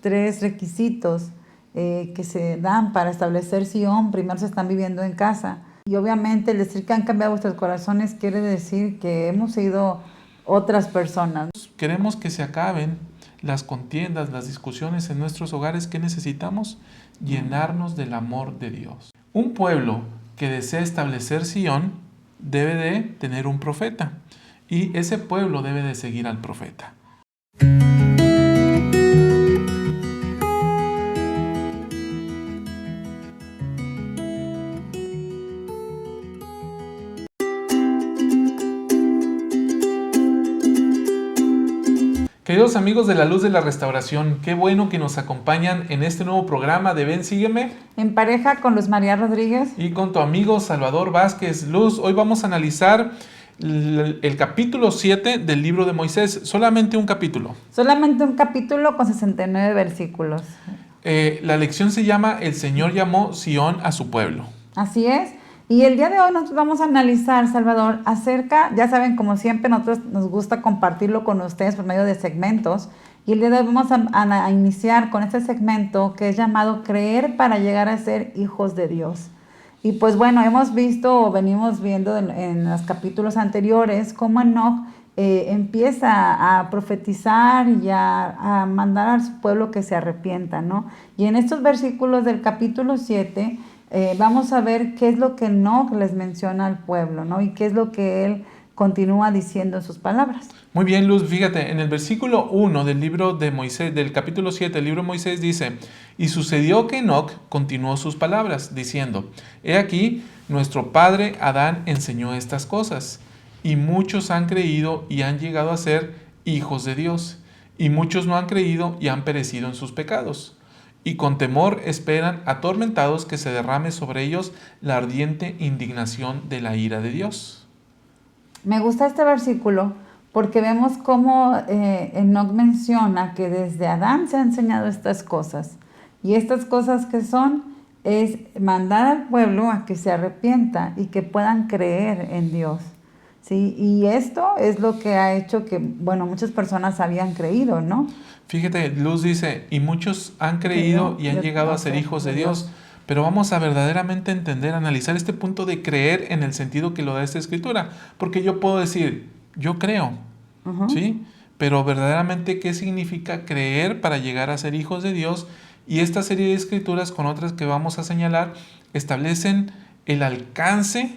tres requisitos que se dan para establecer Sion. Primero se están viviendo en casa. Y obviamente el decir que han cambiado vuestros corazones quiere decir que hemos sido otras personas. Queremos que se acaben las contiendas, las discusiones en nuestros hogares. ¿Qué necesitamos? Llenarnos del amor de Dios. Un pueblo que desea establecer Sion debe de tener un profeta. Y ese pueblo debe de seguir al profeta. Queridos amigos de la Luz de la Restauración, qué bueno que nos acompañan en este nuevo programa de Ven, Sígueme. En pareja con Luz María Rodríguez. Y con tu amigo Salvador Vázquez. Luz, hoy vamos a analizar el capítulo 7 del libro de Moisés. Solamente un capítulo. Solamente un capítulo con 69 versículos. La lección se llama El Señor llamó Sion a su pueblo. Así es. Y el día de hoy nosotros vamos a analizar, Salvador, acerca, ya saben, como siempre, nosotros nos gusta compartirlo con ustedes por medio de segmentos. Y el día de hoy vamos a iniciar con este segmento que es llamado Creer para llegar a ser hijos de Dios. Y pues bueno, hemos visto o venimos viendo en los capítulos anteriores cómo Enoc empieza a profetizar y a mandar a su pueblo que se arrepienta, ¿no? Y en estos versículos del capítulo 7 vamos a ver qué es lo que Enoc les menciona al pueblo, ¿no? Y qué es lo que él continúa diciendo en sus palabras. Muy bien, Luz, fíjate, en el versículo 1 del libro de Moisés, del capítulo 7 del libro de Moisés dice: y sucedió que Enoc continuó sus palabras, diciendo: he aquí, nuestro padre Adán enseñó estas cosas, y muchos han creído y han llegado a ser hijos de Dios, y muchos no han creído y han perecido en sus pecados. Y con temor esperan, atormentados, que se derrame sobre ellos la ardiente indignación de la ira de Dios. Me gusta este versículo porque vemos cómo Enoc menciona que desde Adán se han enseñado estas cosas. Y estas cosas que son es mandar al pueblo a que se arrepienta y que puedan creer en Dios. ¿Sí? Y esto es lo que ha hecho que, bueno, muchas personas habían creído, ¿no? Fíjate, Luz dice: y muchos han creído y han llegado a ser hijos de Dios. Pero vamos a verdaderamente entender, analizar este punto de creer en el sentido que lo da esta escritura. Porque yo puedo decir, yo creo, ¿sí? Pero verdaderamente, ¿qué significa creer para llegar a ser hijos de Dios? Y esta serie de escrituras, con otras que vamos a señalar, establecen el alcance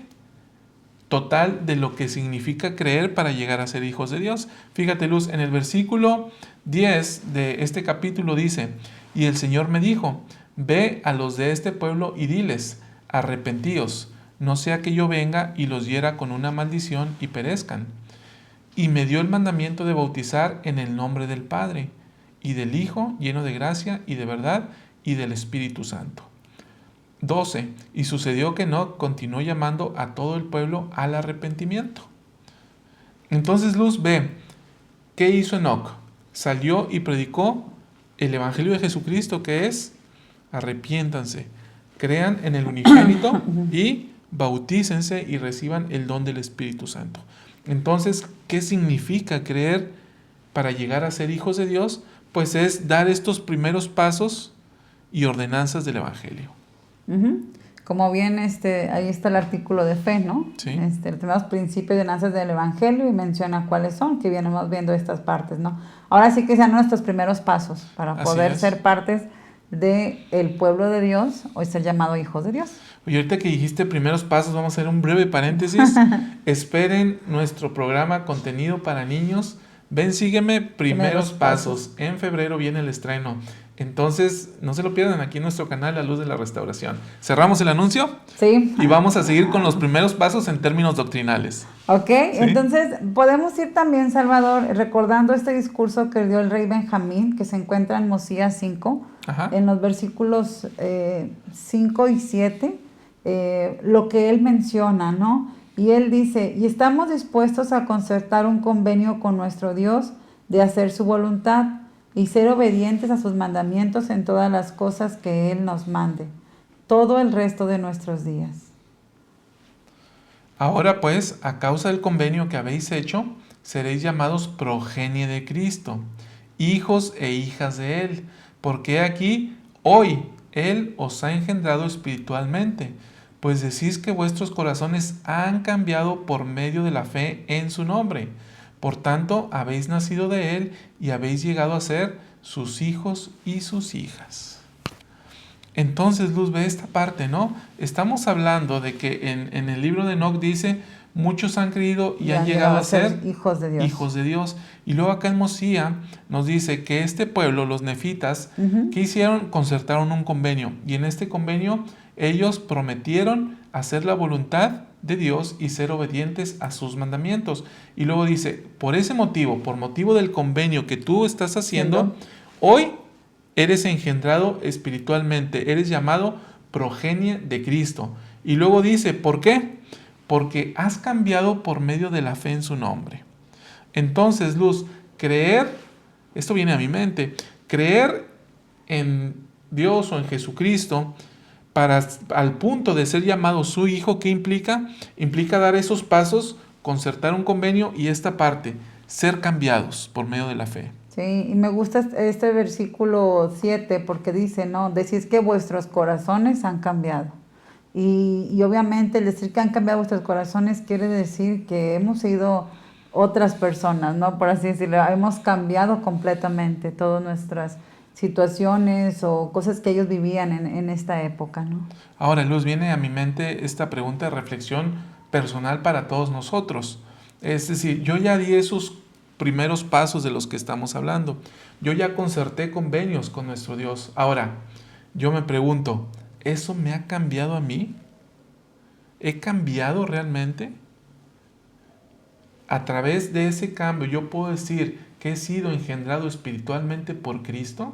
total de lo que significa creer para llegar a ser hijos de Dios. Fíjate, Luz, en el versículo 10 de este capítulo dice: y el Señor me dijo: ve a los de este pueblo y diles: arrepentíos, no sea que yo venga y los hiera con una maldición y perezcan. Y me dio el mandamiento de bautizar en el nombre del Padre, y del Hijo, lleno de gracia y de verdad, y del Espíritu Santo. 12. Y sucedió que Enoc continuó llamando a todo el pueblo al arrepentimiento. Entonces, Luz, ve, ¿qué hizo Enoc? Salió y predicó el Evangelio de Jesucristo, que es: arrepiéntanse, crean en el unigénito y bautícense y reciban el don del Espíritu Santo. Entonces, ¿qué significa creer para llegar a ser hijos de Dios? Pues es dar estos primeros pasos y ordenanzas del Evangelio. Como bien, ahí está el artículo de fe, ¿no? Sí. Los primeros principios y ordenanzas del Evangelio, y menciona cuáles son, que vienes viendo estas partes, ¿no? Ahora sí que sean nuestros primeros pasos para poder ser partes del pueblo de Dios o ser llamado hijos de Dios. Oye, ahorita que dijiste primeros pasos, vamos a hacer un breve paréntesis. Esperen nuestro programa Contenido para Niños. Ven, sígueme, primeros pasos. En febrero viene el estreno. Entonces, no se lo pierdan aquí en nuestro canal La Luz de la Restauración. ¿Cerramos el anuncio? Sí. Y vamos a seguir con los primeros pasos en términos doctrinales. Ok, ¿sí? Entonces podemos ir también, Salvador, recordando este discurso que dio el rey Benjamín, que se encuentra en Mosías 5, en los versículos 5 y 7, lo que él menciona, ¿no? Y él dice: y estamos dispuestos a concertar un convenio con nuestro Dios de hacer su voluntad y ser obedientes a sus mandamientos en todas las cosas que Él nos mande, todo el resto de nuestros días. Ahora pues, a causa del convenio que habéis hecho, seréis llamados progenie de Cristo, hijos e hijas de Él, porque aquí hoy Él os ha engendrado espiritualmente, pues decís que vuestros corazones han cambiado por medio de la fe en su nombre. Por tanto, habéis nacido de Él y habéis llegado a ser sus hijos y sus hijas. Entonces, Luz, ve esta parte, ¿no? Estamos hablando de que en el libro de Enoc dice, muchos han creído y han llegado a ser hijos de Dios. Hijos de Dios. Y luego acá en Mosía nos dice que este pueblo, los nefitas, ¿qué hicieron? Concertaron un convenio. Y en este convenio ellos prometieron hacer la voluntad de Dios y ser obedientes a sus mandamientos. Y luego dice, por ese motivo, por motivo del convenio que tú estás haciendo, hoy eres engendrado espiritualmente, eres llamado progenie de Cristo. Y luego dice, ¿por qué? Porque has cambiado por medio de la fe en su nombre. Entonces, Luz, creer, esto viene a mi mente, creer en Dios o en Jesucristo al punto de ser llamado su hijo, ¿qué implica? Implica dar esos pasos, concertar un convenio y esta parte, ser cambiados por medio de la fe. Sí, y me gusta este versículo 7 porque dice, ¿no? Decís que vuestros corazones han cambiado. Y obviamente el decir que han cambiado vuestros corazones quiere decir que hemos sido otras personas, ¿no? Por así decirlo, hemos cambiado completamente todas nuestras situaciones o cosas que ellos vivían en esta época, ¿no? Ahora, Luz, viene a mi mente esta pregunta de reflexión personal para todos nosotros. Es decir, yo ya di esos primeros pasos de los que estamos hablando. Yo ya concerté convenios con nuestro Dios. Ahora, yo me pregunto, ¿eso me ha cambiado a mí? ¿He cambiado realmente? A través de ese cambio, yo puedo decir que he sido engendrado espiritualmente por Cristo.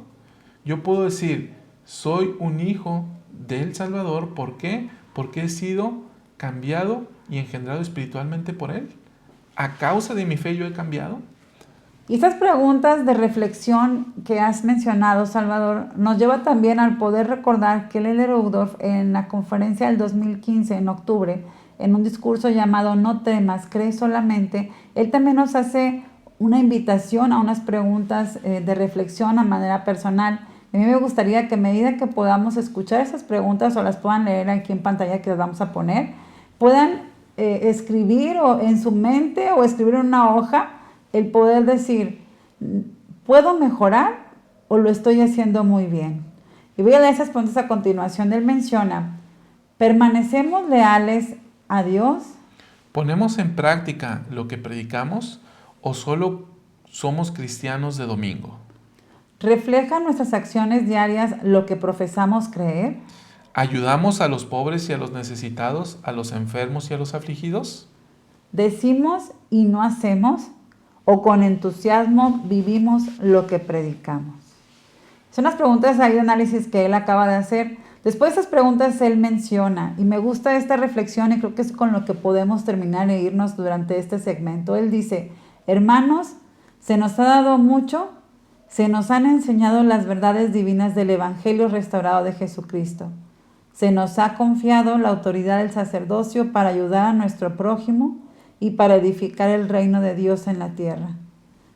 Yo puedo decir, soy un hijo del Salvador. ¿Por qué? Porque he sido cambiado y engendrado espiritualmente por Él. ¿A causa de mi fe yo he cambiado? Y estas preguntas de reflexión que has mencionado, Salvador, nos lleva también al poder recordar que L.R. Uchtdorf en la conferencia del 2015, en octubre, en un discurso llamado No temas, cree solamente, él también nos hace una invitación a unas preguntas de reflexión a manera personal. A mí me gustaría que a medida que podamos escuchar esas preguntas o las puedan leer aquí en pantalla que las vamos a poner, puedan escribir o en su mente o escribir en una hoja el poder decir, ¿puedo mejorar o lo estoy haciendo muy bien? Y voy a leer esas preguntas a continuación. Él menciona, ¿permanecemos leales a Dios? ¿Ponemos en práctica lo que predicamos o solo somos cristianos de domingo? ¿Reflejan nuestras acciones diarias lo que profesamos creer? ¿Ayudamos a los pobres y a los necesitados, a los enfermos y a los afligidos? ¿Decimos y no hacemos? ¿O con entusiasmo vivimos lo que predicamos? Son las preguntas ahí de análisis que él acaba de hacer. Después de esas preguntas él menciona, y me gusta esta reflexión y creo que es con lo que podemos terminar e irnos durante este segmento. Él dice, hermanos, se nos ha dado mucho, se nos han enseñado las verdades divinas del Evangelio restaurado de Jesucristo. Se nos ha confiado la autoridad del sacerdocio para ayudar a nuestro prójimo y para edificar el reino de Dios en la tierra.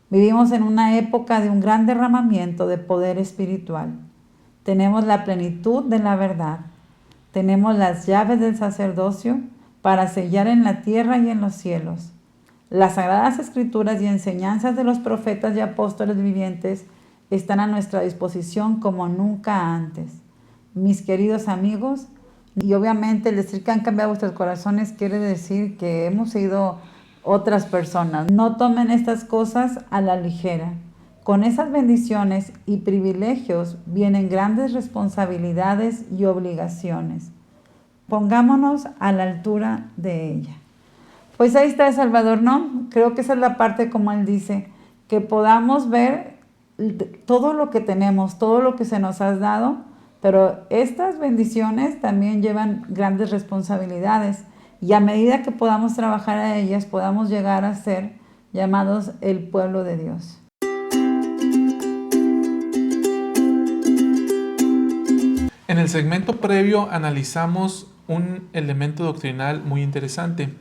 Vivimos en una época de un gran derramamiento de poder espiritual. Tenemos la plenitud de la verdad. Tenemos las llaves del sacerdocio para sellar en la tierra y en los cielos. Las sagradas escrituras y enseñanzas de los profetas y apóstoles vivientes están a nuestra disposición como nunca antes. Mis queridos amigos, y obviamente el decir que han cambiado vuestros corazones quiere decir que hemos sido otras personas. No tomen estas cosas a la ligera. Con esas bendiciones y privilegios vienen grandes responsabilidades y obligaciones. Pongámonos a la altura de ella. Pues ahí está, Salvador, ¿no? Creo que esa es la parte, como él dice, que podamos ver todo lo que tenemos, todo lo que se nos ha dado, pero estas bendiciones también llevan grandes responsabilidades y a medida que podamos trabajar a ellas, podamos llegar a ser llamados el pueblo de Dios. En el segmento previo analizamos un elemento doctrinal muy interesante,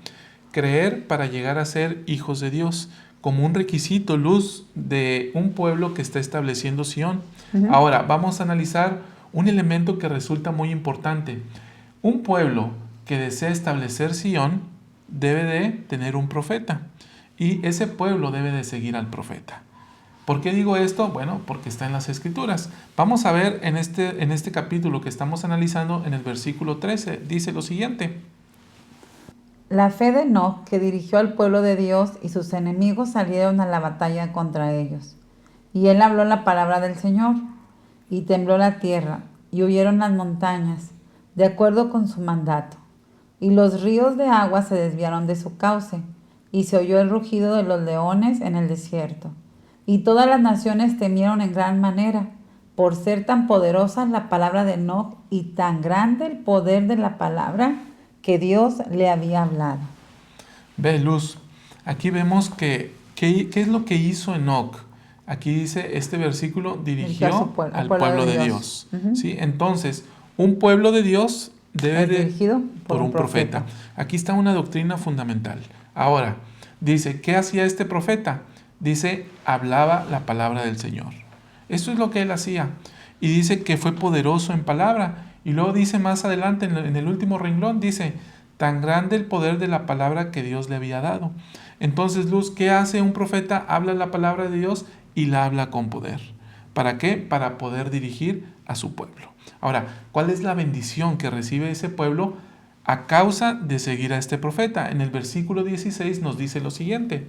creer para llegar a ser hijos de Dios. como un requisito, Luz, de un pueblo que está estableciendo Sión. Ahora, vamos a analizar un elemento que resulta muy importante. Un pueblo que desea establecer Sión debe de tener un profeta, y ese pueblo debe de seguir al profeta. ¿Por qué digo esto? Bueno, porque está en las Escrituras. Vamos a ver en este capítulo que estamos analizando, en el versículo 13, dice lo siguiente. La fe de Enoc, que dirigió al pueblo de Dios, y sus enemigos salieron a la batalla contra ellos. Y él habló la palabra del Señor, y tembló la tierra, y huyeron las montañas, de acuerdo con su mandato. Y los ríos de agua se desviaron de su cauce, y se oyó el rugido de los leones en el desierto. Y todas las naciones temieron en gran manera, por ser tan poderosa la palabra de Enoc, y tan grande el poder de la palabra que Dios le había hablado. Ve, Luz, aquí vemos ¿qué es lo que hizo Enoc? Aquí dice, este versículo dirigió al pueblo de Dios. ¿Sí? Entonces, un pueblo de Dios debe de dirigido por un profeta. Aquí está una doctrina fundamental. Ahora, dice, ¿qué hacía este profeta? Dice, hablaba la palabra del Señor. Eso es lo que él hacía. Y dice que fue poderoso en palabra. Y luego dice más adelante, en el último renglón, dice, tan grande el poder de la palabra que Dios le había dado. Entonces, Luz, ¿qué hace un profeta? Habla la palabra de Dios y la habla con poder. ¿Para qué? Para poder dirigir a su pueblo. Ahora, ¿cuál es la bendición que recibe ese pueblo a causa de seguir a este profeta? En el versículo 16 nos dice lo siguiente.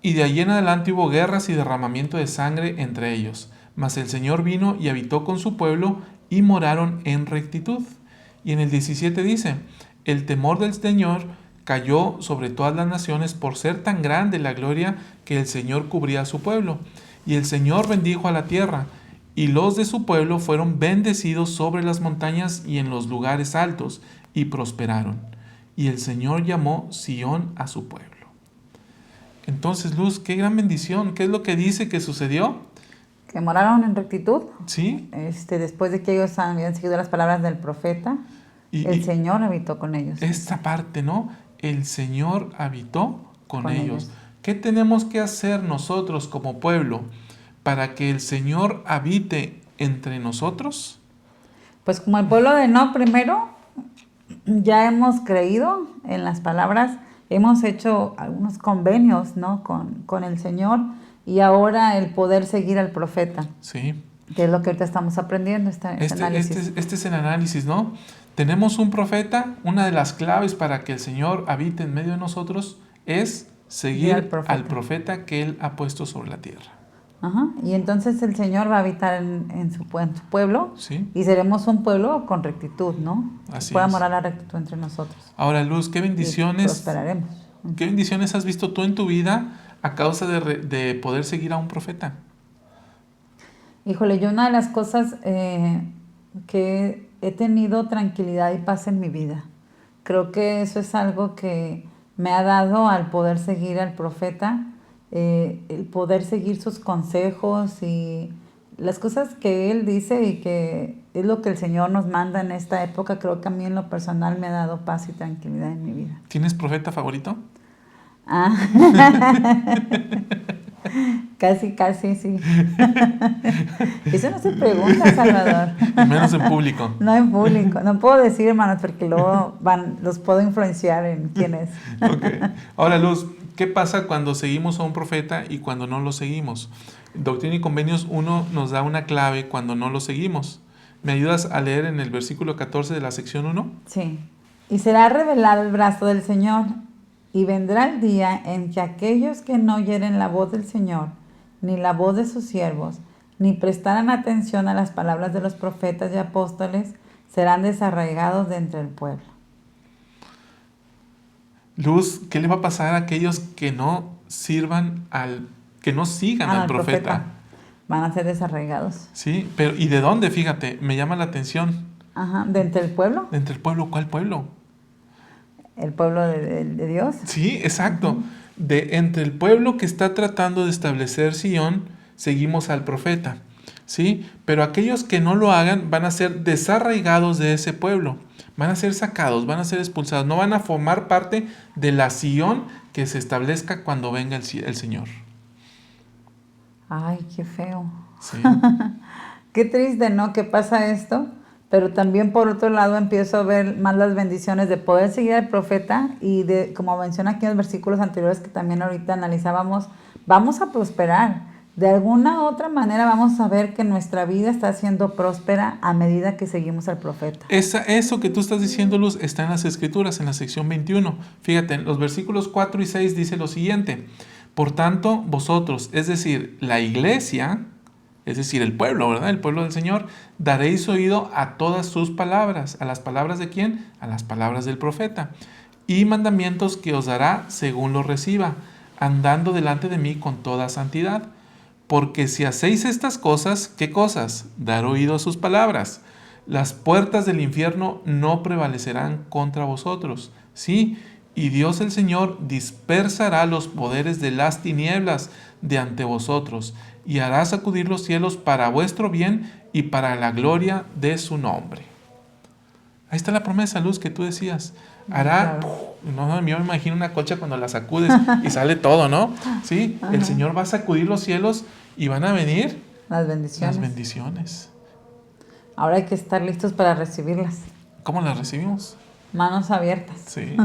Y de allí en adelante hubo guerras y derramamiento de sangre entre ellos. Mas el Señor vino y habitó con su pueblo, y moraron en rectitud. Y en el 17 dice, el temor del Señor cayó sobre todas las naciones por ser tan grande la gloria que el Señor cubría a su pueblo. Y el Señor bendijo a la tierra, y los de su pueblo fueron bendecidos sobre las montañas y en los lugares altos, y prosperaron. Y el Señor llamó Sión a su pueblo. Entonces, Luz, qué gran bendición. ¿Qué es lo que dice que sucedió? Que moraron en rectitud. Sí. Después de que ellos habían seguido las palabras del profeta, el Señor habitó con ellos. Esta parte, ¿no? El Señor habitó con ellos. ¿Qué tenemos que hacer nosotros como pueblo para que el Señor habite entre nosotros? Pues como el pueblo de Enoc primero, ya hemos creído en las palabras, hemos hecho algunos convenios, ¿no? con el Señor, y ahora el poder seguir al profeta. Sí. Que es lo que ahorita estamos aprendiendo, este análisis. Este es el análisis, ¿no? Tenemos un profeta. Una de las claves para que el Señor habite en medio de nosotros es seguir al profeta que Él ha puesto sobre la tierra. Ajá. Y entonces el Señor va a habitar en su pueblo, ¿sí? Y seremos un pueblo con rectitud, ¿no? Así que pueda es. morar la rectitud entre nosotros. Ahora, Luz, ¿qué bendiciones? Y prosperaremos. ¿Qué bendiciones has visto tú en tu vida a causa de poder seguir a un profeta? Híjole, yo una de las cosas que he tenido tranquilidad y paz en mi vida. Creo que eso es algo que me ha dado al poder seguir al profeta, el poder seguir sus consejos y las cosas que él dice, y que es lo que el Señor nos manda en esta época. Creo que a mí en lo personal me ha dado paz y tranquilidad en mi vida. ¿Tienes profeta favorito? Casi, sí. Eso no se pregunta, Salvador. Y menos en público. No en público. No puedo decir, hermanos, porque luego los puedo influenciar en quién es. Okay. Ahora, Luz, ¿qué pasa cuando seguimos a un profeta y cuando no lo seguimos? Doctrina y Convenios 1 nos da una clave cuando no lo seguimos. ¿Me ayudas a leer en el versículo 14 de la sección 1? Sí. Y será revelado el brazo del Señor, y vendrá el día en que aquellos que no oyeren la voz del Señor, ni la voz de sus siervos, ni prestaran atención a las palabras de los profetas y apóstoles, serán desarraigados de entre el pueblo. Luz, ¿qué le va a pasar a aquellos que no sigan al profeta? Van a ser desarraigados. Sí, pero ¿y de dónde? Fíjate, me llama la atención. Ajá, ¿de entre el pueblo? ¿De entre el pueblo? ¿Cuál pueblo? ¿El pueblo de Dios? Sí, exacto. De entre el pueblo que está tratando de establecer Sión, seguimos al profeta. ¿Sí? Pero aquellos que no lo hagan van a ser desarraigados de ese pueblo. Van a ser sacados, van a ser expulsados. No van a formar parte de la Sión que se establezca cuando venga el Señor. Ay, qué feo. Sí. Qué triste, ¿no? Que pasa esto, pero también por otro lado empiezo a ver más las bendiciones de poder seguir al profeta y de, como menciona aquí en los versículos anteriores que también ahorita analizábamos, vamos a prosperar. De alguna otra manera vamos a ver que nuestra vida está siendo próspera a medida que seguimos al profeta. Eso que tú estás diciendo, Luz, está en las Escrituras, en la sección 21. Fíjate, en los versículos 4 y 6 dice lo siguiente: por tanto, vosotros, es decir, la iglesia, es decir, el pueblo, ¿verdad? El pueblo del Señor, daréis oído a todas sus palabras. ¿A las palabras de quién? A las palabras del profeta. Y mandamientos que os dará según los reciba, andando delante de mí con toda santidad. Porque si hacéis estas cosas, ¿qué cosas? Dar oído a sus palabras. Las puertas del infierno no prevalecerán contra vosotros. Sí, y Dios el Señor dispersará los poderes de las tinieblas de ante vosotros, y hará sacudir los cielos para vuestro bien y para la gloria de su nombre. Ahí está la promesa, Luz, que tú decías. Hará, Claro. no, yo me imagino una colcha cuando la sacudes y sale todo, ¿no? Sí, el Señor va a sacudir los cielos y van a venir Las bendiciones. las bendiciones. Ahora hay que estar listos para recibirlas. ¿Cómo las recibimos? Manos abiertas. Sí,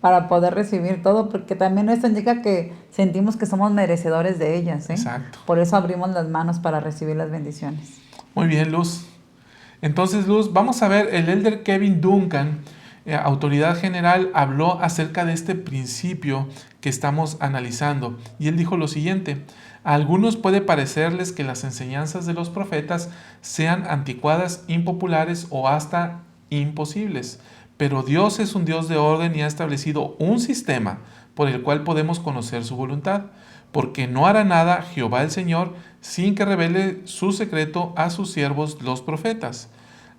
Para poder recibir todo, porque también esto indica que sentimos que somos merecedores de ellas, ¿eh? exacto. Por eso abrimos las manos para recibir las bendiciones. Muy bien, Luz. Entonces, Luz, vamos a ver, el elder Kevin Duncan, autoridad general, habló acerca de este principio que estamos analizando. Y él dijo lo siguiente: a algunos puede parecerles que las enseñanzas de los profetas sean anticuadas, impopulares o hasta imposibles. Pero Dios es un Dios de orden y ha establecido un sistema por el cual podemos conocer su voluntad, porque no hará nada Jehová el Señor sin que revele su secreto a sus siervos los profetas.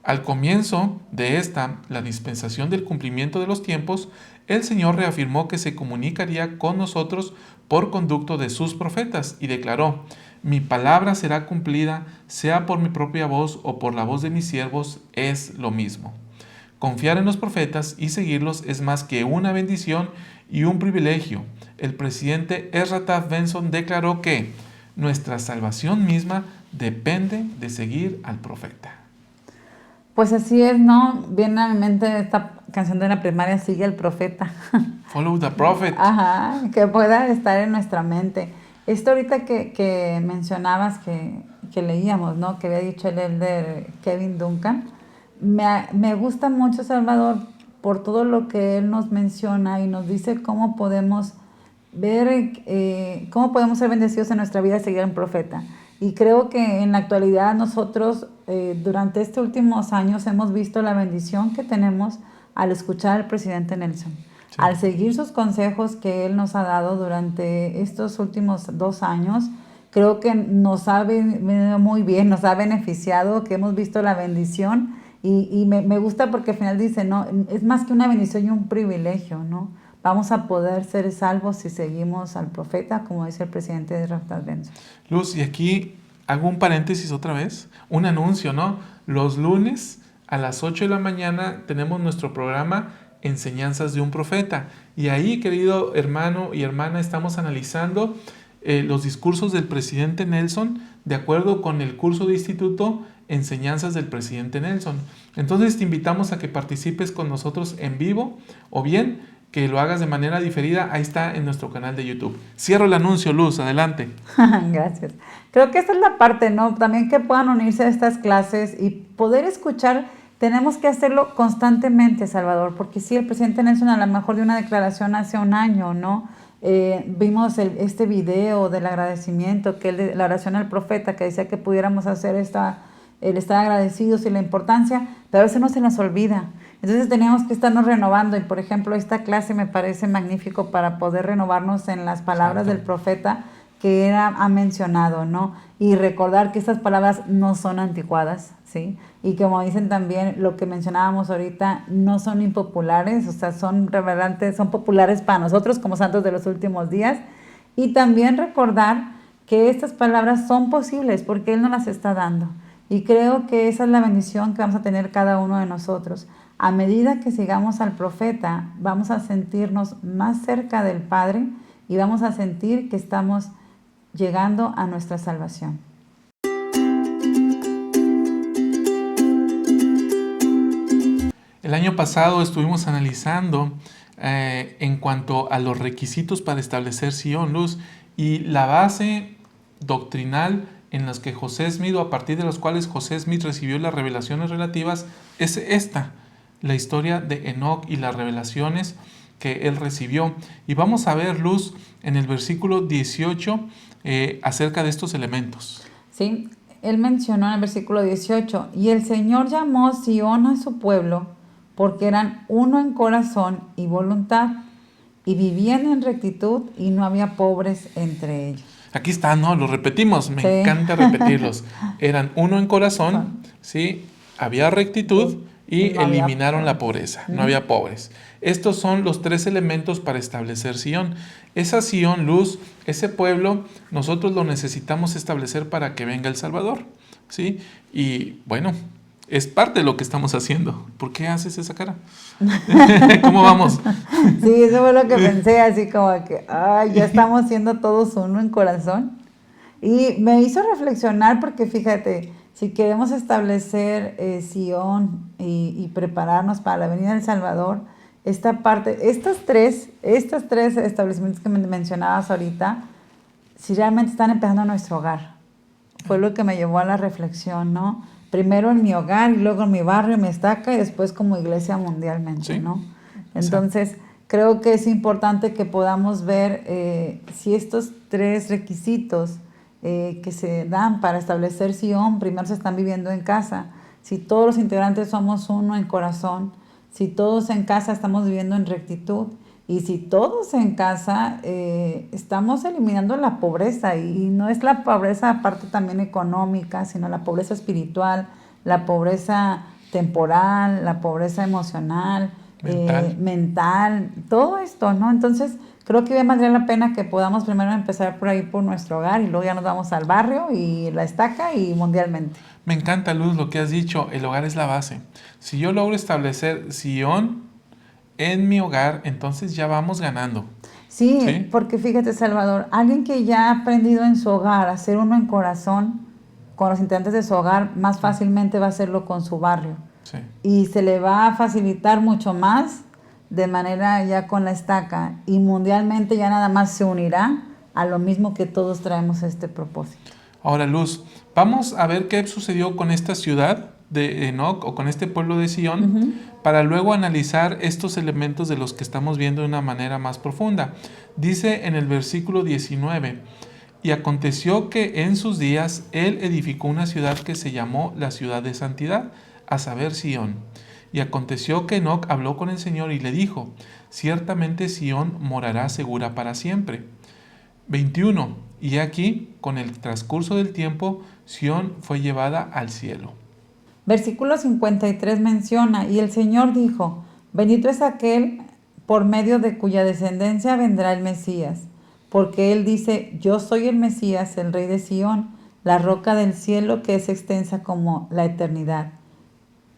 Al comienzo de la dispensación del cumplimiento de los tiempos, el Señor reafirmó que se comunicaría con nosotros por conducto de sus profetas y declaró: mi palabra será cumplida, sea por mi propia voz o por la voz de mis siervos, es lo mismo. Confiar en los profetas y seguirlos es más que una bendición y un privilegio. El presidente Ezra Taft Benson declaró que nuestra salvación misma depende de seguir al profeta. Pues así es, ¿no? Viene a mi mente esta canción de la primaria, Sigue al profeta. Follow the prophet. Ajá, que pueda estar en nuestra mente. Esto ahorita que mencionabas, que leíamos, ¿no? Que había dicho el elder Kevin Duncan, me gusta mucho, Salvador, por todo lo que él nos menciona y nos dice cómo podemos ver, cómo podemos ser bendecidos en nuestra vida y seguir al profeta. Y creo que en la actualidad nosotros, durante estos últimos años, hemos visto la bendición que tenemos al escuchar al presidente Nelson. Sí. Al seguir sus consejos que él nos ha dado durante estos últimos 2 años, creo que nos ha venido muy bien, nos ha beneficiado, que hemos visto la bendición y me gusta porque al final dice, no, es más que una bendición y un privilegio, ¿no? Vamos a poder ser salvos si seguimos al profeta, como dice el presidente de Raptas Benson. Luz, y aquí hago un paréntesis otra vez, un anuncio, ¿no? Los lunes a las 8 de la mañana tenemos nuestro programa Enseñanzas de un Profeta. Y ahí, querido hermano y hermana, estamos analizando los discursos del presidente Nelson de acuerdo con el curso de instituto Enseñanzas del presidente Nelson. Entonces te invitamos a que participes con nosotros en vivo o bien que lo hagas de manera diferida. Ahí está en nuestro canal de YouTube. Cierro el anuncio, Luz, adelante. Gracias. Creo que esta es la parte, ¿no? También que puedan unirse a estas clases y poder escuchar. Tenemos que hacerlo constantemente, Salvador, porque sí, el presidente Nelson a lo mejor dio una declaración hace un año, ¿no? Vimos este video del agradecimiento, la oración al profeta, que decía que pudiéramos hacer el estar agradecidos y la importancia, pero a veces no se nos olvida. Entonces teníamos que estarnos renovando y, por ejemplo, esta clase me parece magnífico para poder renovarnos en las palabras del profeta que ha mencionado, ¿no? Y recordar que estas palabras no son anticuadas, ¿sí? Y como dicen también, lo que mencionábamos ahorita, no son impopulares, o sea, son relevantes, son populares para nosotros como santos de los últimos días. Y también recordar que estas palabras son posibles porque Él nos las está dando. Y creo que esa es la bendición que vamos a tener cada uno de nosotros. A medida que sigamos al profeta, vamos a sentirnos más cerca del Padre y vamos a sentir que estamos llegando a nuestra salvación. El año pasado estuvimos analizando en cuanto a los requisitos para establecer Sion, Luz, y la base doctrinal en las que José Smith, o a partir de los cuales José Smith recibió las revelaciones relativas, es esta, la historia de Enoc y las revelaciones que él recibió. Y vamos a ver, Luz, en el versículo 18 acerca de estos elementos. Sí, él mencionó en el versículo 18, y el Señor llamó Sion a su pueblo, porque eran uno en corazón y voluntad, y vivían en rectitud, y no había pobres entre ellos. Aquí está, ¿no? Lo repetimos, me encanta repetirlos. Eran uno en corazón, ¿sí? Había rectitud y no eliminaron la pobreza, no había pobres. Estos son los tres elementos para establecer Sion. Esa Sion, Luz, ese pueblo, nosotros lo necesitamos establecer para que venga el Salvador, ¿sí? Y bueno, es parte de lo que estamos haciendo. ¿Por qué haces esa cara? ¿Cómo vamos? Sí, eso fue lo que pensé, así como que, ay, ya estamos siendo todos uno en corazón. Y me hizo reflexionar porque fíjate, si queremos establecer Sion y prepararnos para la venida del Salvador, esta parte, estos tres establecimientos que mencionabas ahorita, si realmente están empezando en nuestro hogar, fue lo que me llevó a la reflexión, ¿no? Primero en mi hogar y luego en mi barrio, mi estaca y después como iglesia mundialmente, sí, ¿no? Entonces, creo que es importante que podamos ver si estos tres requisitos que se dan para establecer Sion, primero se están viviendo en casa. Si todos los integrantes somos uno en corazón, si todos en casa estamos viviendo en rectitud, y si todos en casa estamos eliminando la pobreza, y no es la pobreza aparte también económica, sino la pobreza espiritual, la pobreza temporal, la pobreza emocional, mental, todo esto, ¿no? Entonces, creo que bien valdría la pena que podamos primero empezar por ahí, por nuestro hogar, y luego ya nos vamos al barrio y la estaca y mundialmente. Me encanta, Luz, lo que has dicho, el hogar es la base. Si yo logro establecer Sion en mi hogar, entonces ya vamos ganando. Sí, porque fíjate, Salvador, alguien que ya ha aprendido en su hogar a ser uno en corazón, con los integrantes de su hogar, más fácilmente va a hacerlo con su barrio. Sí. Y se le va a facilitar mucho más de manera ya con la estaca. Y mundialmente ya nada más se unirá a lo mismo que todos traemos este propósito. Ahora, Luz, vamos a ver qué sucedió con esta ciudad de Enoc o con este pueblo de Sion, para luego analizar estos elementos de los que estamos viendo de una manera más profunda. Dice en el versículo 19, y aconteció que en sus días él edificó una ciudad que se llamó la ciudad de santidad, a saber Sion. Y aconteció que Enoc habló con el Señor y le dijo, ciertamente Sion morará segura para siempre. 21. Y aquí, con el transcurso del tiempo, Sion fue llevada al cielo. Versículo 53 menciona, y el Señor dijo, bendito es aquel por medio de cuya descendencia vendrá el Mesías, porque él dice, yo soy el Mesías, el rey de Sion, la roca del cielo que es extensa como la eternidad.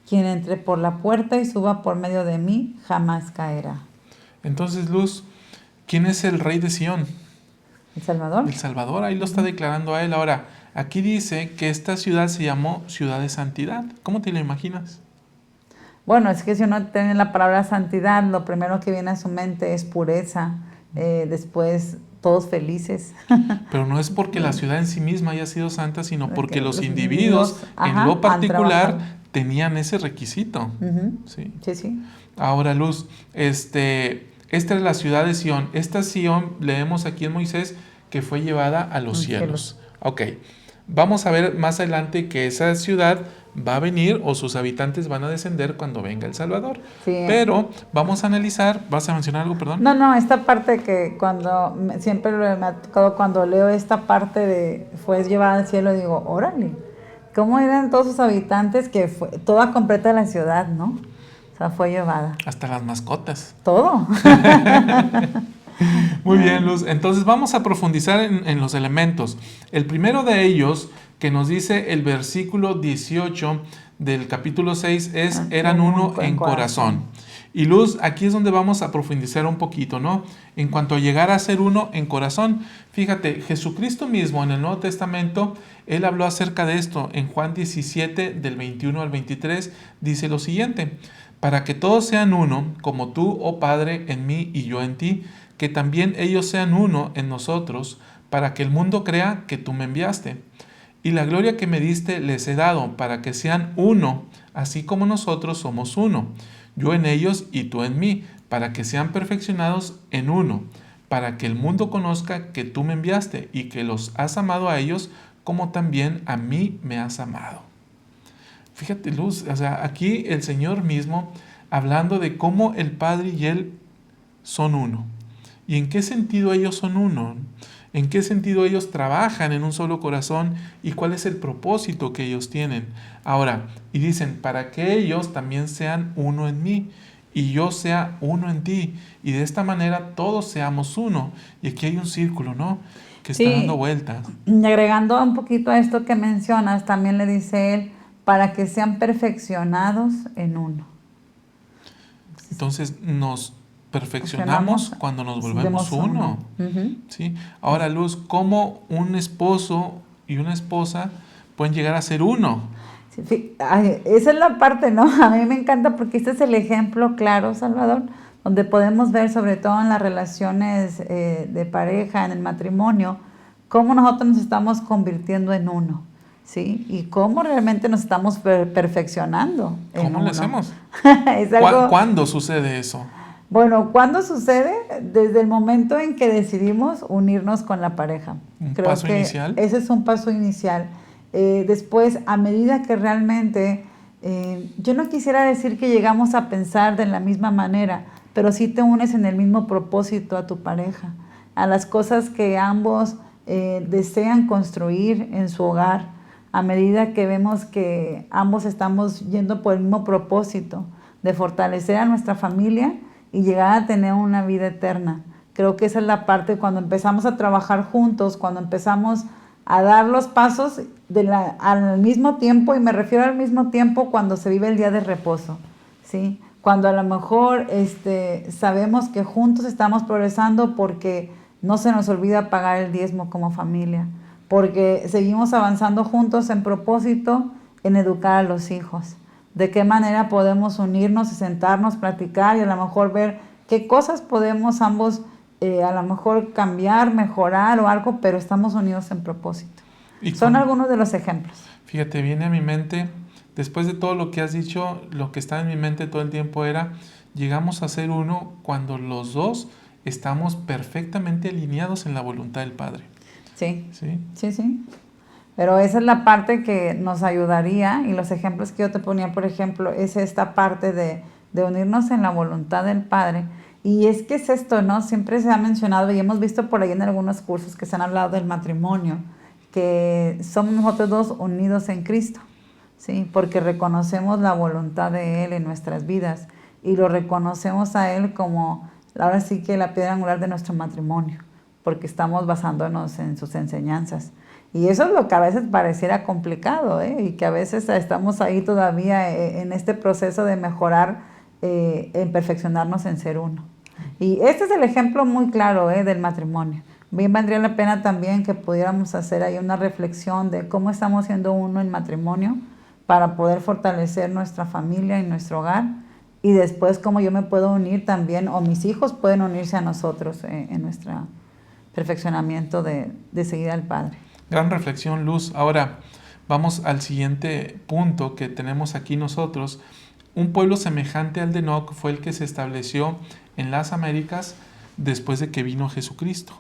Quien entre por la puerta y suba por medio de mí, jamás caerá. Entonces, Luz, ¿quién es el rey de Sion? El Salvador. El Salvador, ahí lo está declarando a él. Ahora, aquí dice que esta ciudad se llamó ciudad de santidad. ¿Cómo te lo imaginas? Bueno, es que si uno tiene la palabra santidad, lo primero que viene a su mente es pureza, después todos felices. Pero no es porque la ciudad en sí misma haya sido santa, sino porque los individuos en lo particular tenían ese requisito. Sí. Sí, sí. Ahora, Luz, esta es la ciudad de Sion. Esta Sion, leemos aquí en Moisés, que fue llevada a los cielos. Ok, vamos a ver más adelante que esa ciudad va a venir o sus habitantes van a descender cuando venga el Salvador. Sí. Pero vamos a analizar, ¿vas a mencionar algo, perdón? No, esta parte que cuando siempre me ha tocado cuando leo esta parte de fue llevada al cielo, digo, órale, ¿cómo eran todos sus habitantes que fue toda completa la ciudad, ¿no? O sea, fue llevada. Hasta las mascotas. Todo. Muy bien, Luz. Entonces vamos a profundizar en los elementos. El primero de ellos, que nos dice el versículo 18 del capítulo 6, es eran uno en corazón. Y Luz, aquí es donde vamos a profundizar un poquito, ¿no? En cuanto a llegar a ser uno en corazón. Fíjate, Jesucristo mismo en el Nuevo Testamento, Él habló acerca de esto. En Juan 17, del 21 al 23, dice lo siguiente: para que todos sean uno, como tú, oh Padre, en mí y yo en ti, que también ellos sean uno en nosotros, para que el mundo crea que tú me enviaste. Y la gloria que me diste les he dado, para que sean uno, así como nosotros somos uno, yo en ellos y tú en mí, para que sean perfeccionados en uno, para que el mundo conozca que tú me enviaste y que los has amado a ellos como también a mí me has amado. Fíjate, Luz, o sea, aquí el Señor mismo hablando de cómo el Padre y Él son uno. ¿Y en qué sentido ellos son uno? ¿En qué sentido ellos trabajan en un solo corazón? ¿Y cuál es el propósito que ellos tienen? Ahora, y dicen, para que ellos también sean uno en mí y yo sea uno en ti. Y de esta manera todos seamos uno. Y aquí hay un círculo, ¿no? Que está dando vueltas. Y agregando un poquito a esto que mencionas, también le dice él, para que sean perfeccionados en uno. Entonces nos perfeccionamos cuando nos volvemos uno. ¿Sí? Ahora, Luz, ¿cómo un esposo y una esposa pueden llegar a ser uno? Sí, esa es la parte, ¿no? A mí me encanta porque este es el ejemplo claro, Salvador, donde podemos ver, sobre todo en las relaciones de pareja, en el matrimonio, cómo nosotros nos estamos convirtiendo en uno, ¿sí? Y cómo realmente nos estamos perfeccionando en ¿Cómo uno. le hacemos? Es algo, ¿Cuándo sucede eso? bueno, ¿cuándo sucede? Desde el momento en que decidimos unirnos con la pareja. ¿Un Creo paso que inicial? ese es un paso inicial. Después, a medida que realmente, yo no quisiera decir que llegamos a pensar de la misma manera, pero sí te unes en el mismo propósito a tu pareja, a las cosas que ambos desean construir en su hogar, a medida que vemos que ambos estamos yendo por el mismo propósito de fortalecer a nuestra familia y llegar a tener una vida eterna. Creo que esa es la parte cuando empezamos a trabajar juntos, cuando empezamos a dar los pasos al mismo tiempo, y me refiero al mismo tiempo cuando se vive el día de reposo, ¿sí? Cuando a lo mejor sabemos que juntos estamos progresando porque no se nos olvida pagar el diezmo como familia, porque seguimos avanzando juntos en propósito en educar a los hijos. De qué manera podemos unirnos y sentarnos, platicar y a lo mejor ver qué cosas podemos ambos a lo mejor cambiar, mejorar o algo, pero estamos unidos en propósito. Son algunos de los ejemplos. Fíjate, viene a mi mente, después de todo lo que has dicho, lo que está en mi mente todo el tiempo era, llegamos a ser uno cuando los dos estamos perfectamente alineados en la voluntad del Padre. Sí, sí, sí, sí. Pero esa es la parte que nos ayudaría, y los ejemplos que yo te ponía, por ejemplo, es esta parte de unirnos en la voluntad del Padre. Y es que es esto, ¿no? Siempre se ha mencionado y hemos visto por ahí en algunos cursos que se han hablado del matrimonio, que somos nosotros dos unidos en Cristo, ¿sí? Porque reconocemos la voluntad de Él en nuestras vidas y lo reconocemos a Él como, ahora sí que la piedra angular de nuestro matrimonio, porque estamos basándonos en sus enseñanzas. Y eso es lo que a veces pareciera complicado, y que a veces estamos ahí todavía en este proceso de mejorar, en perfeccionarnos en ser uno. Y este es el ejemplo muy claro del matrimonio. Bien valdría la pena también que pudiéramos hacer ahí una reflexión de cómo estamos siendo uno en matrimonio para poder fortalecer nuestra familia y nuestro hogar, y después cómo yo me puedo unir también, o mis hijos pueden unirse a nosotros en nuestro perfeccionamiento de seguir al Padre. Gran reflexión, Luz. Ahora vamos al siguiente punto que tenemos aquí nosotros. Un pueblo semejante al de Enoc fue el que se estableció en las Américas después de que vino Jesucristo.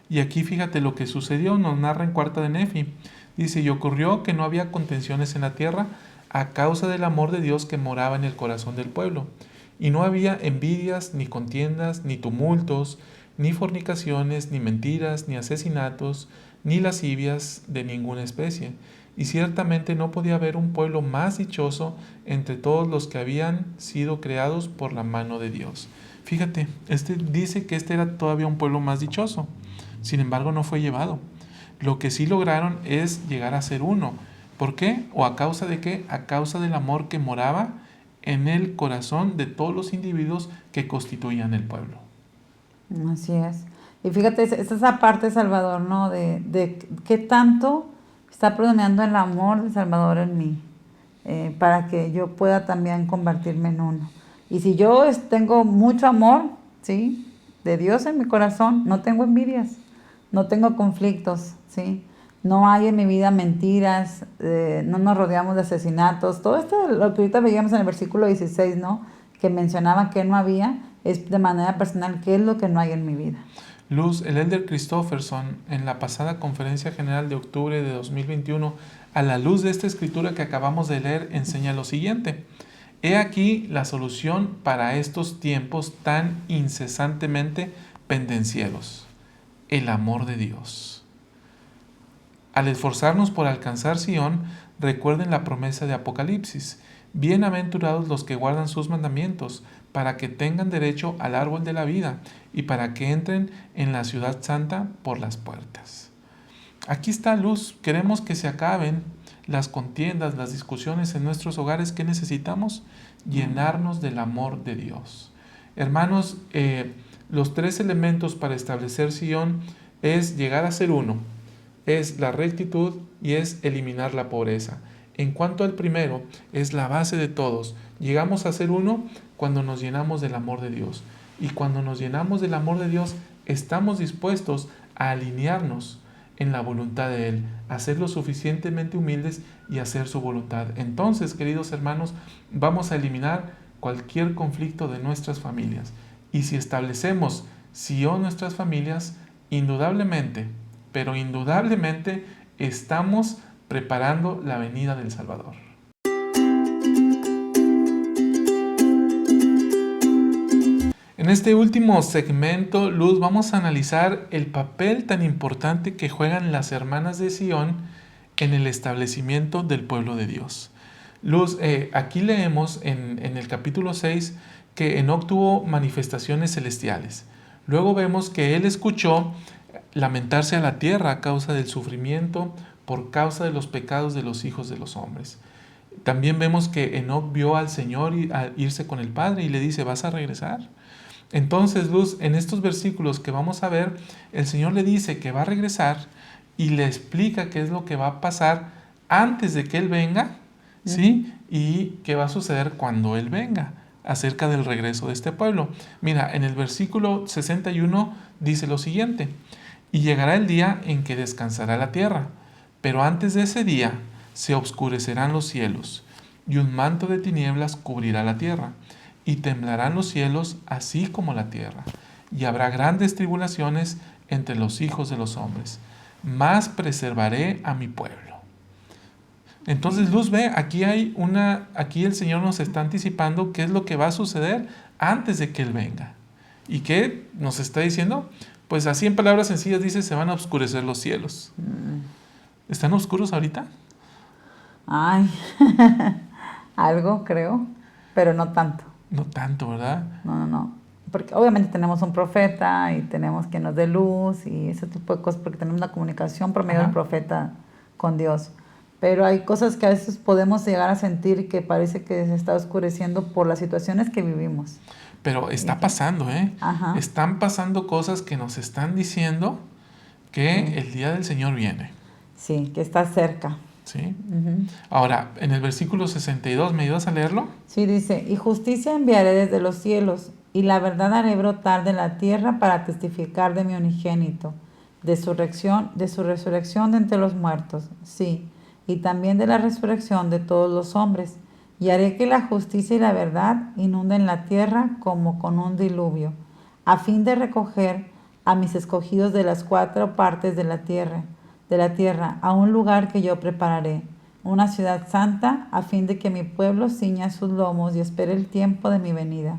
Y aquí fíjate lo que sucedió, nos narra en Cuarta de Nefi. Dice, y ocurrió que no había contenciones en la tierra a causa del amor de Dios que moraba en el corazón del pueblo. Y no había envidias, ni contiendas, ni tumultos, ni fornicaciones, ni mentiras, ni asesinatos, ni lascivias de ninguna especie. Y ciertamente no podía haber un pueblo más dichoso entre todos los que habían sido creados por la mano de Dios. Fíjate, dice que este era todavía un pueblo más dichoso. Sin embargo, no fue llevado. Lo que sí lograron es llegar a ser uno. ¿Por qué? ¿O a causa de qué? A causa del amor que moraba en el corazón de todos los individuos que constituían el pueblo. Así es. Y fíjate, es esa parte, Salvador, ¿no? De qué tanto está predominando el amor de Salvador en mí, para que yo pueda también convertirme en uno. Y si yo tengo mucho amor, ¿sí? De Dios en mi corazón, no tengo envidias, no tengo conflictos, ¿sí? No hay en mi vida mentiras, no nos rodeamos de asesinatos. Todo esto, lo que ahorita veíamos en el versículo 16, ¿no? Que mencionaba que no había, es de manera personal, ¿qué es lo que no hay en mi vida? Luz, el Elder Christofferson, en la pasada conferencia general de octubre de 2021, a la luz de esta escritura que acabamos de leer, enseña lo siguiente. He aquí la solución para estos tiempos tan incesantemente pendencieros. El amor de Dios. Al esforzarnos por alcanzar Sión, recuerden la promesa de Apocalipsis. Bienaventurados los que guardan sus mandamientos, para que tengan derecho al árbol de la vida y para que entren en la ciudad santa por las puertas. Aquí está, Luz. Queremos que se acaben las contiendas, las discusiones en nuestros hogares. ¿Qué necesitamos? Llenarnos del amor de Dios. Hermanos, los 3 elementos para establecer Sión es llegar a ser uno, es la rectitud y es eliminar la pobreza. En cuanto al primero, es la base de todos. Llegamos a ser uno cuando nos llenamos del amor de Dios. Y cuando nos llenamos del amor de Dios, estamos dispuestos a alinearnos en la voluntad de Él, a ser lo suficientemente humildes y hacer su voluntad. Entonces, queridos hermanos, vamos a eliminar cualquier conflicto de nuestras familias. Y si establecemos Sión nuestras familias, indudablemente, pero indudablemente estamos preparando la venida del Salvador. En este último segmento, Luz, vamos a analizar el papel tan importante que juegan las hermanas de Sión en el establecimiento del pueblo de Dios. Luz, aquí leemos en el capítulo 6 que Enoc tuvo manifestaciones celestiales. Luego vemos que él escuchó lamentarse a la tierra a causa del sufrimiento por causa de los pecados de los hijos de los hombres. También vemos que Enoc vio al Señor irse con el Padre y le dice, ¿vas a regresar? Entonces, Luz, en estos versículos que vamos a ver, el Señor le dice que va a regresar y le explica qué es lo que va a pasar antes de que Él venga, ¿sí? Y qué va a suceder cuando Él venga, acerca del regreso de este pueblo. Mira, en el versículo 61 dice lo siguiente, y llegará el día en que descansará la tierra, pero antes de ese día se obscurecerán los cielos, y un manto de tinieblas cubrirá la tierra, y temblarán los cielos así como la tierra, y habrá grandes tribulaciones entre los hijos de los hombres, mas preservaré a mi pueblo. Entonces, Luz, ve, aquí el Señor nos está anticipando qué es lo que va a suceder antes de que Él venga. ¿Y qué nos está diciendo? Pues así en palabras sencillas dice, se van a oscurecer los cielos. ¿Están oscuros ahorita? Ay, algo creo, pero no tanto. No tanto, ¿verdad? No. Porque obviamente tenemos un profeta y tenemos quien nos dé luz y ese tipo de cosas, porque tenemos una comunicación por medio del profeta con Dios. Pero hay cosas que a veces podemos llegar a sentir que parece que se está oscureciendo por las situaciones que vivimos. Pero está pasando, ¿eh? Ajá. Están pasando cosas que nos están diciendo que el día del Señor viene. Sí, que está cerca. ¿Sí? Ahora, en el versículo 62, ¿me ayudas a leerlo? Sí, dice, y justicia enviaré desde los cielos, y la verdad haré brotar de la tierra para testificar de mi unigénito, de su resurrección de entre los muertos, sí, y también de la resurrección de todos los hombres, y haré que la justicia y la verdad inunden la tierra como con un diluvio, a fin de recoger a mis escogidos de las 4 partes de la tierra, a un lugar que yo prepararé, una ciudad santa, a fin de que mi pueblo ciña sus lomos y espere el tiempo de mi venida,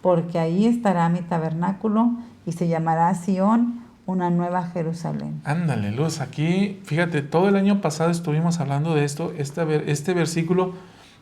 porque ahí estará mi tabernáculo y se llamará Sión, una nueva Jerusalén. Ándale, Luz, aquí, fíjate, todo el año pasado estuvimos hablando de esto, este versículo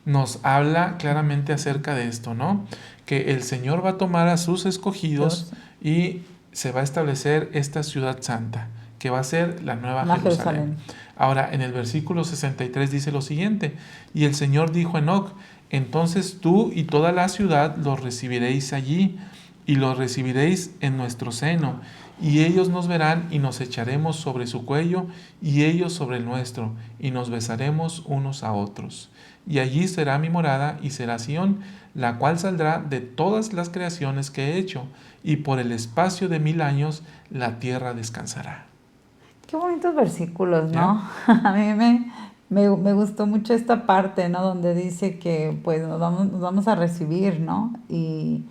nos habla claramente acerca de esto, ¿no? Que el Señor va a tomar a sus escogidos y se va a establecer esta ciudad santa, que va a ser la nueva Jerusalén. Ahora, en el versículo 63 dice lo siguiente: y el Señor dijo a Enoc: entonces tú y toda la ciudad los recibiréis allí, y los recibiréis en nuestro seno, y ellos nos verán y nos echaremos sobre su cuello, y ellos sobre el nuestro, y nos besaremos unos a otros. Y allí será mi morada, y será Sión, la cual saldrá de todas las creaciones que he hecho, y por el espacio de 1000 años la tierra descansará. Qué bonitos versículos, ¿no? ¿Ya? A mí me gustó mucho esta parte, ¿no? Donde dice que pues nos vamos a recibir, ¿no? Y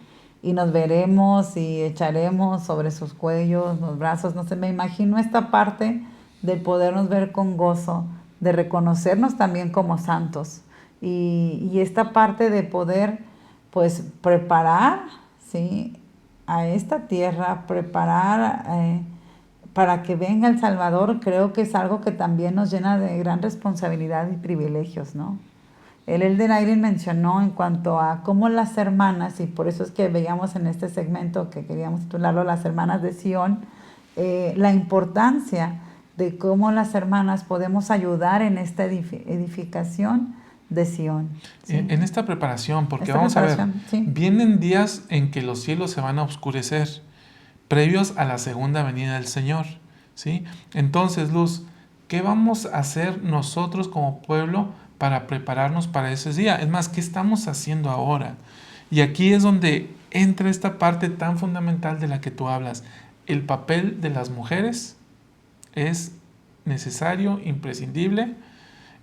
nos veremos y echaremos sobre sus cuellos, los brazos, no sé, me imagino esta parte de podernos ver con gozo, de reconocernos también como santos. Y esta parte de poder pues preparar, ¿sí? A esta tierra, preparar... para que venga el Salvador, creo que es algo que también nos llena de gran responsabilidad y privilegios, ¿no? El Elder Irene mencionó en cuanto a cómo las hermanas, y por eso es que veíamos en este segmento que queríamos titularlo Las Hermanas de Sion, la importancia de cómo las hermanas podemos ayudar en esta edificación de Sion. ¿Sí? En esta preparación, porque esta vamos preparación, a ver, sí. Vienen días en que los cielos se van a oscurecer, previos a la segunda venida del Señor, ¿sí? Entonces, Luz, ¿qué vamos a hacer nosotros como pueblo para prepararnos para ese día? Es más, ¿qué estamos haciendo ahora? Y aquí es donde entra esta parte tan fundamental de la que tú hablas. El papel de las mujeres es necesario, imprescindible,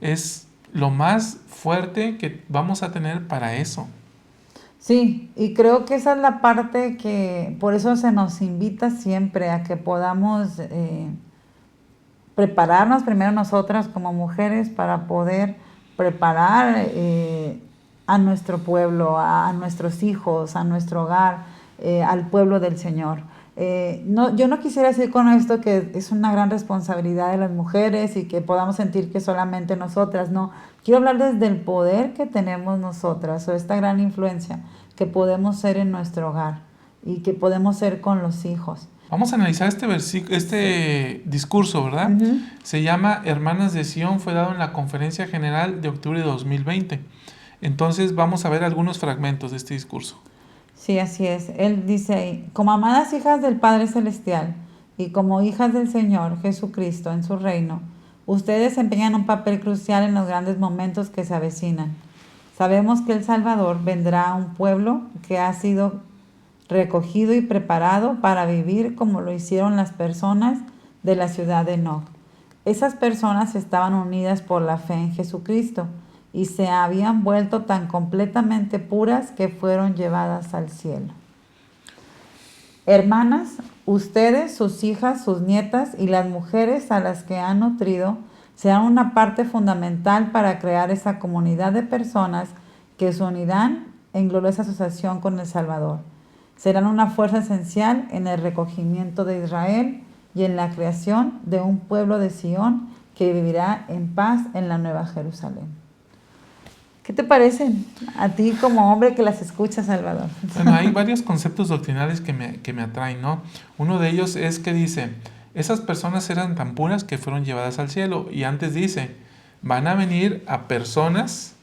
es lo más fuerte que vamos a tener para eso. Sí, y creo que esa es la parte que, por eso se nos invita siempre a que podamos prepararnos primero nosotras como mujeres para poder preparar a nuestro pueblo, a nuestros hijos, a nuestro hogar, al pueblo del Señor. No, yo no quisiera decir con esto que es una gran responsabilidad de las mujeres y que podamos sentir que solamente nosotras, no. Quiero hablar desde el poder que tenemos nosotras o esta gran influencia que podemos ser en nuestro hogar y que podemos ser con los hijos. Vamos a analizar este discurso, ¿verdad? Uh-huh. Se llama Hermanas de Sion, fue dado en la Conferencia General de octubre de 2020. Entonces vamos a ver algunos fragmentos de este discurso. Sí, así es. Él dice ahí, como amadas hijas del Padre Celestial y como hijas del Señor Jesucristo en su reino, ustedes desempeñan un papel crucial en los grandes momentos que se avecinan. Sabemos que el Salvador vendrá a un pueblo que ha sido recogido y preparado para vivir como lo hicieron las personas de la ciudad de Enoc. Esas personas estaban unidas por la fe en Jesucristo y se habían vuelto tan completamente puras que fueron llevadas al cielo. Hermanas, ustedes, sus hijas, sus nietas y las mujeres a las que han nutrido serán una parte fundamental para crear esa comunidad de personas que se unirán en gloriosa asociación con el Salvador. Serán una fuerza esencial en el recogimiento de Israel y en la creación de un pueblo de Sion que vivirá en paz en la Nueva Jerusalén. ¿Qué te parecen a ti como hombre que las escuchas, Salvador? Bueno, hay varios conceptos doctrinales que me atraen, ¿no? Uno de ellos es que dice, esas personas eran tan puras que fueron llevadas al cielo. Y antes dice, van a venir a personas,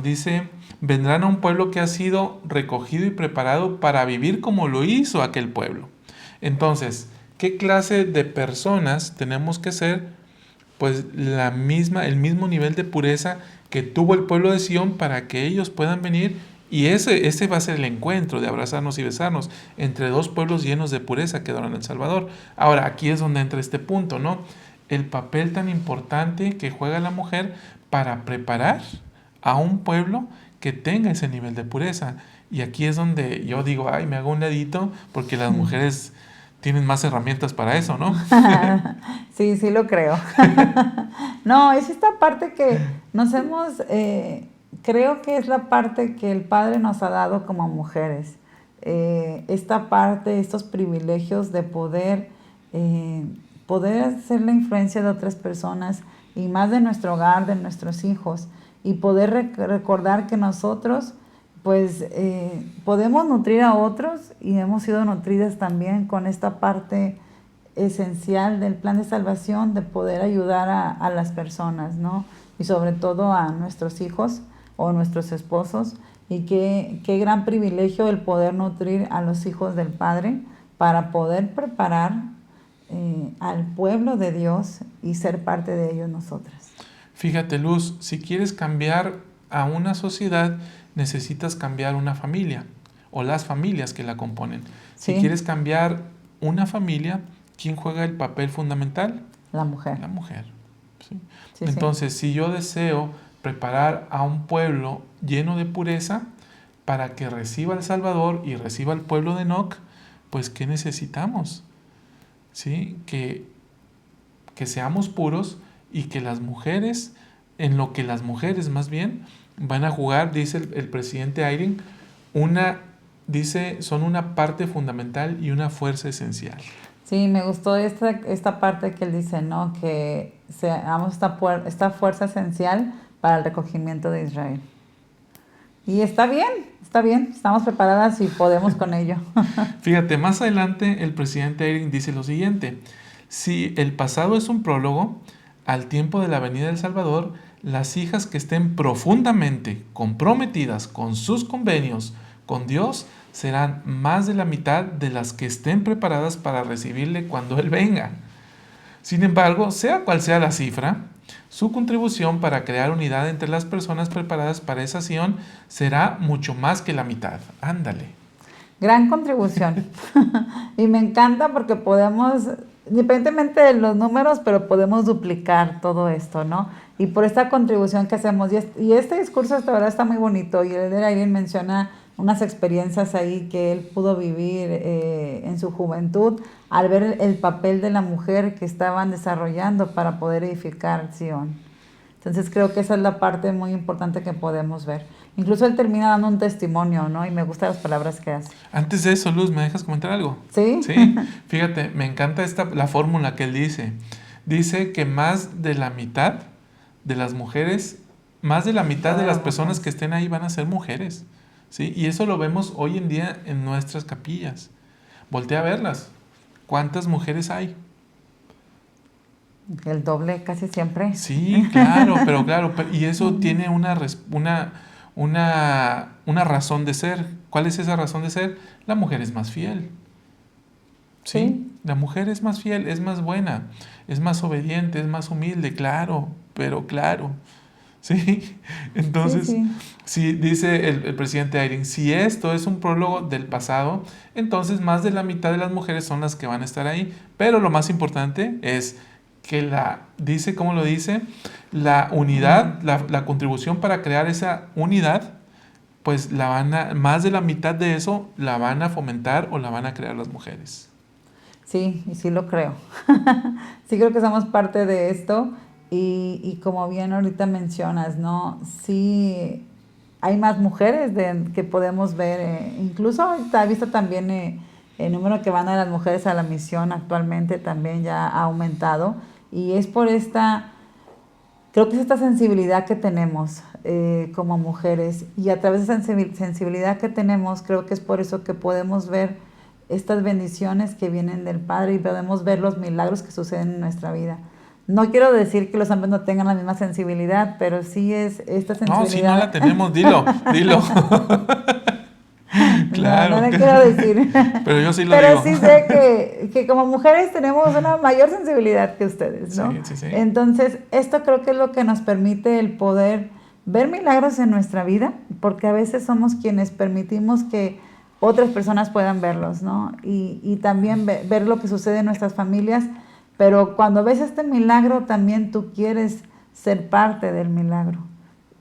dice, vendrán a un pueblo que ha sido recogido y preparado para vivir como lo hizo aquel pueblo. Entonces, ¿qué clase de personas tenemos que ser? Pues el mismo nivel de pureza que tuvo el pueblo de Sion para que ellos puedan venir, y ese va a ser el encuentro de abrazarnos y besarnos entre dos pueblos llenos de pureza que adoran al Salvador. Ahora, aquí es donde entra este punto, ¿no? El papel tan importante que juega la mujer para preparar a un pueblo que tenga ese nivel de pureza. Y aquí es donde yo digo, ay, me hago un ladito, porque las mujeres tienen más herramientas para eso, ¿no? Sí, sí lo creo. No, es esta parte que nos hemos, creo que es la parte que el Padre nos ha dado como mujeres. Esta parte, estos privilegios de poder hacer la influencia de otras personas y más de nuestro hogar, de nuestros hijos. y poder recordar que nosotros pues podemos nutrir a otros y hemos sido nutridas también con esta parte esencial del plan de salvación, de poder ayudar a las personas, ¿no? Y sobre todo a nuestros hijos o nuestros esposos, y qué gran privilegio el poder nutrir a los hijos del Padre para poder preparar al pueblo de Dios y ser parte de ellos nosotras. Fíjate, Luz, si quieres cambiar a una sociedad, necesitas cambiar una familia o las familias que la componen. Si quieres cambiar una familia, ¿quién juega el papel fundamental? La mujer. La mujer. ¿Sí? Entonces, si yo deseo preparar a un pueblo lleno de pureza para que reciba al Salvador y reciba al pueblo de Enoc, pues ¿qué necesitamos? ¿Sí? Que seamos puros y que las mujeres, en lo que las mujeres más bien van a jugar, dice el presidente Eyring, son una parte fundamental y una fuerza esencial. Sí, me gustó esta parte que él dice, ¿no? Que seamos esta fuerza esencial para el recogimiento de Israel. Y está bien, estamos preparadas y podemos con ello. Fíjate, más adelante el presidente Eyring dice lo siguiente: si el pasado es un prólogo, al tiempo de la venida del Salvador, las hijas que estén profundamente comprometidas con sus convenios con Dios serán más de la mitad de las que estén preparadas para recibirle cuando Él venga. Sin embargo, sea cual sea la cifra, su contribución para crear unidad entre las personas preparadas para esa acción será mucho más que la mitad. Ándale. Gran contribución. Y me encanta porque podemos, independientemente de los números, pero podemos duplicar todo esto, ¿no? Y por esta contribución que hacemos. Y este discurso, de verdad, está muy bonito. Y el de alguien menciona unas experiencias ahí que él pudo vivir en su juventud al ver el papel de la mujer que estaban desarrollando para poder edificar Sion. Entonces creo que esa es la parte muy importante que podemos ver. Incluso él termina dando un testimonio, ¿no? Y me gustan las palabras que hace. Antes de eso, Luz, ¿me dejas comentar algo? Sí. Sí, fíjate, me encanta la fórmula que él dice. Dice que más de la mitad de las mujeres, más de la mitad de las personas que estén ahí van a ser mujeres. ¿Sí? Y eso lo vemos hoy en día en nuestras capillas. Voltea a verlas. ¿Cuántas mujeres hay? El doble casi siempre. Sí, claro, y eso tiene una razón de ser. ¿Cuál es esa razón de ser? La mujer es más fiel. ¿Sí? La mujer es más fiel, es más buena, es más obediente, es más humilde, claro. ¿Sí? Entonces, sí, dice el presidente Eyring, si esto es un prólogo del pasado, entonces más de la mitad de las mujeres son las que van a estar ahí. Pero lo más importante es que ¿cómo lo dice? La unidad, la contribución para crear esa unidad, pues más de la mitad de eso la van a fomentar o la van a crear las mujeres. Sí, y sí lo creo. Sí creo que somos parte de esto. Y como bien ahorita mencionas, ¿no? Sí, hay más mujeres que podemos ver. Incluso ahorita he visto también el número que van a las mujeres a la misión actualmente también ya ha aumentado. Y es por creo que es esta sensibilidad que tenemos como mujeres. Y a través de esa sensibilidad que tenemos, creo que es por eso que podemos ver estas bendiciones que vienen del Padre y podemos ver los milagros que suceden en nuestra vida. No quiero decir que los hombres no tengan la misma sensibilidad, pero sí es esta sensibilidad. No, si no la tenemos, dilo. Claro. No le quiero decir. Pero yo sí lo digo. Pero sí sé que como mujeres tenemos una mayor sensibilidad que ustedes, ¿no? Sí. Entonces, esto creo que es lo que nos permite el poder ver milagros en nuestra vida, porque a veces somos quienes permitimos que otras personas puedan verlos, ¿no? Y también ver lo que sucede en nuestras familias. Pero cuando ves este milagro, también tú quieres ser parte del milagro.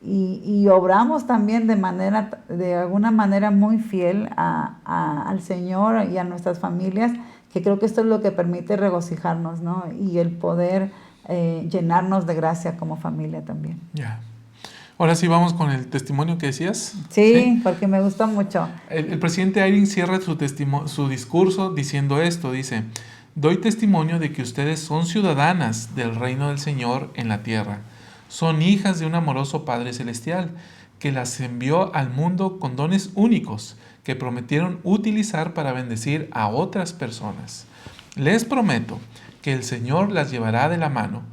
Y obramos también de alguna manera muy fiel al Señor y a nuestras familias, que creo que esto es lo que permite regocijarnos, ¿no? Y el poder llenarnos de gracia como familia también. Ya. Ahora sí vamos con el testimonio que decías. Sí, porque me gustó mucho. El presidente Eyring cierra su discurso diciendo esto, dice: doy testimonio de que ustedes son ciudadanas del reino del Señor en la tierra. Son hijas de un amoroso Padre Celestial, que las envió al mundo con dones únicos que prometieron utilizar para bendecir a otras personas. Les prometo que el Señor las llevará de la mano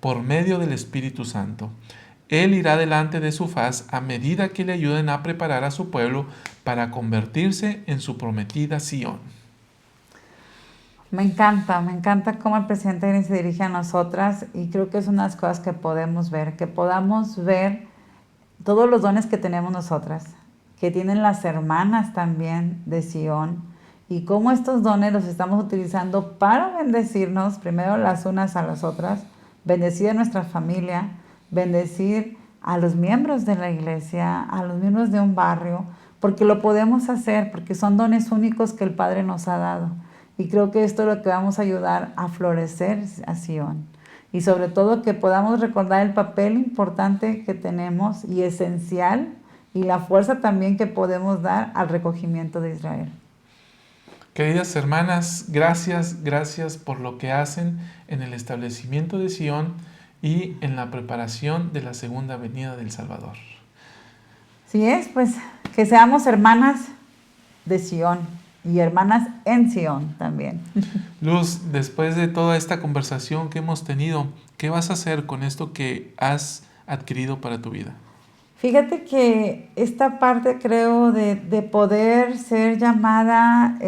por medio del Espíritu Santo. Él irá delante de su faz a medida que le ayuden a preparar a su pueblo para convertirse en su prometida Sión. Me encanta cómo el presidente se dirige a nosotras y creo que es una de las cosas que podemos ver, que podamos ver todos los dones que tenemos nosotras, que tienen las hermanas también de Sión y cómo estos dones los estamos utilizando para bendecirnos, primero las unas a las otras, bendecir a nuestra familia, bendecir a los miembros de la iglesia, a los miembros de un barrio, porque lo podemos hacer, porque son dones únicos que el Padre nos ha dado. Y creo que esto es lo que vamos a ayudar a florecer a Sión. Y sobre todo que podamos recordar el papel importante que tenemos y esencial y la fuerza también que podemos dar al recogimiento de Israel. Queridas hermanas, gracias por lo que hacen en el establecimiento de Sión y en la preparación de la segunda venida del Salvador. Sí es, pues que seamos hermanas de Sión. Y hermanas en Sión también. Luz, después de toda esta conversación que hemos tenido, ¿qué vas a hacer con esto que has adquirido para tu vida? Fíjate que esta parte creo de poder ser llamada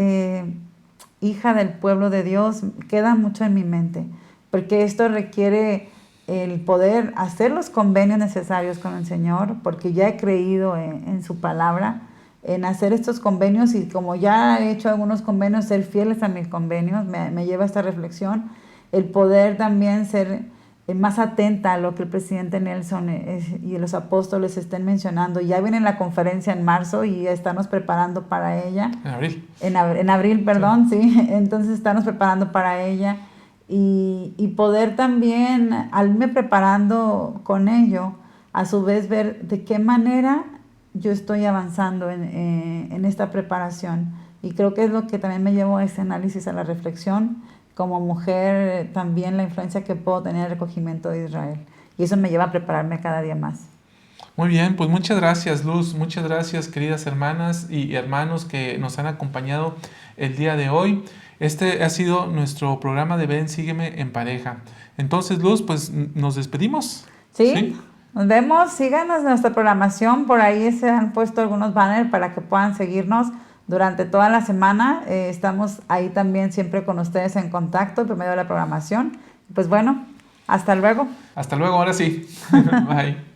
hija del pueblo de Dios queda mucho en mi mente, porque esto requiere el poder hacer los convenios necesarios con el Señor, porque ya he creído en su palabra, en hacer estos convenios y como ya he hecho algunos convenios, ser fieles a mis convenios, me lleva a esta reflexión, el poder también ser más atenta a lo que el presidente Nelson y los apóstoles estén mencionando. Ya viene la conferencia en marzo y estamos preparando para ella. En abril. En abril, perdón, sí. Entonces estamos preparando para ella y poder también, al irme preparando con ello, a su vez ver de qué manera yo estoy avanzando en esta preparación. Y creo que es lo que también me llevó a ese análisis, a la reflexión, como mujer, también la influencia que puedo tener en el recogimiento de Israel. Y eso me lleva a prepararme cada día más. Muy bien, pues muchas gracias, Luz. Muchas gracias, queridas hermanas y hermanos que nos han acompañado el día de hoy. Este ha sido nuestro programa de Ven, Sígueme en Pareja. Entonces, Luz, pues nos despedimos. ¿Sí? Nos vemos, síganos nuestra programación, por ahí se han puesto algunos banners para que puedan seguirnos durante toda la semana. Estamos ahí también siempre con ustedes en contacto por medio de la programación. Pues bueno, hasta luego. Hasta luego, ahora sí. Bye.